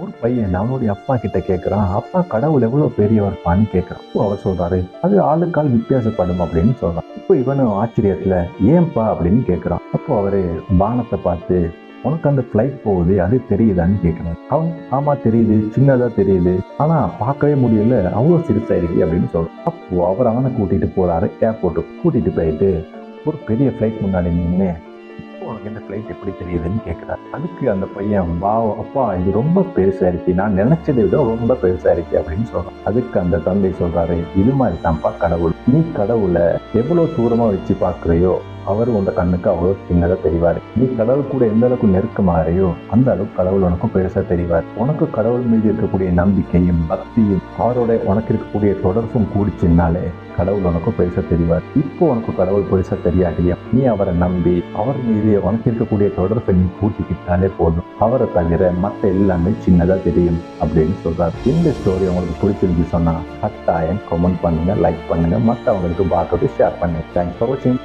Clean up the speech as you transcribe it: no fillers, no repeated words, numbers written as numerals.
ஒரு பையன் அவனுடைய அப்பா கிட்ட கேட்கிறான், அப்பா கடவுள் எவ்வளவு பெரியவர்ப்பான்னு கேட்கிறான். அப்போ அவர் சொல்றாரு, அது ஆளுக்கால் வித்தியாசப்படும் அப்படின்னு சொல்றான். இப்போ இவனும் ஆச்சரியத்துல ஏன்பா அப்படின்னு கேட்கிறான். அப்போ அவரு வானத்தை பார்த்து, உனக்கு அந்த ஃபிளைட் போகுது அது தெரியுதான்னு கேட்கிறான். அவன் ஆமா தெரியுது, சின்னதா தெரியுது, ஆனா பார்க்கவே முடியல, அவ்வளவு சிறுசா இருக்கு அப்படின்னு சொல்றான். அப்போ அவர் அவனை கூட்டிட்டு போறாரு ஏர்போர்ட்டுக்கு. கூட்டிட்டு போயிட்டு ஒரு பெரிய ஃபிளைட் முன்னாடி நின்று, உனக்கு இந்த ஃபிளைட் எப்படி தெரியுதுன்னு கேட்கிறாரு. அதுக்கு அந்த பையன், வா அப்பா இது ரொம்ப பெருசா இருக்கு, நான் நினைச்சதை விட ரொம்ப பெருசா இருக்கு அப்படின்னு சொல்றான். அதுக்கு அந்த தந்தை சொல்றாரு, இது மாதிரி தான்ப்பா கடவுள், நீ கடவுளை எவ்வளவு தூரமா வச்சு பார்க்கறியோ அவர் உங்க கண்ணுக்கு அவ்வளவு சின்னதா தெரிவாரு. நீ கடவுள் கூட எந்த அளவுக்கு நெருக்கமாறியோ அந்த அளவுக்கு கடவுள் உனக்கும் பெருசா தெரிவார். உனக்கு கடவுள் மீது இருக்கக்கூடிய நம்பிக்கையும் பக்தியும் அவரோட உனக்கு இருக்கக்கூடிய தொடர்பும் கூடிச்சுனாலே கடவுள் உனக்கும் பெருசா தெரிவார். இப்போ உனக்கு கடவுள் பெருசா தெரியாட்டியா, நீ அவரை நம்பி அவர் மீது உனக்கு இருக்கக்கூடிய தொடர்பை நீ கூட்டிக்கிட்டாலே போதும். அவரை தவிர மற்ற எல்லாமே சின்னதா தெரியும் அப்படின்னு சொல்றாரு. இந்த ஸ்டோரி உங்களுக்கு பிடிச்சிருந்து சொன்னா கட்டாயம் கமெண்ட் பண்ணுங்க, லைக் பண்ணுங்க, மற்றவங்களுக்கு பார்த்துட்டு ஷேர் பண்ணுங்க. தேங்க்ஸ் ஃபார் வாட்சிங்.